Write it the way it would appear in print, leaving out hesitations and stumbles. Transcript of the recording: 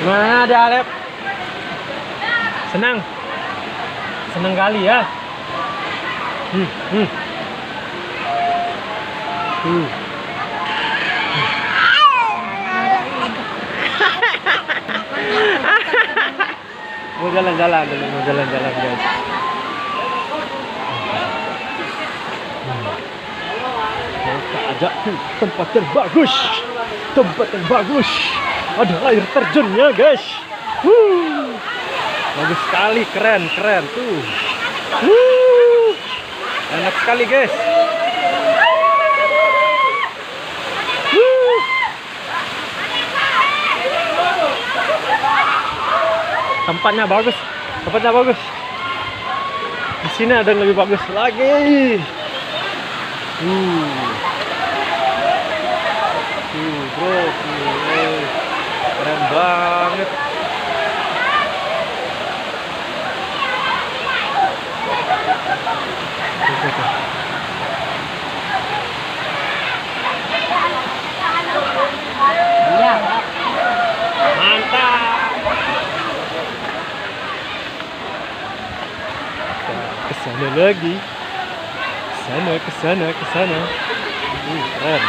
Mana ada Alep? Senang? Senang kali ya? Hmm, hmm. Mau jalan-jalan dulu, mau jalan-jalan guys. Kita ajak tempat terbagus, tempat yang bagus. Ada air terjunnya guys. Bagus sekali, keren tuh. Enak sekali guys. Tempatnya bagus. Di sini ada yang lebih bagus lagi. Bro, keren banget. Iya. Mantap. Kesana lagi. Kesana. Keren.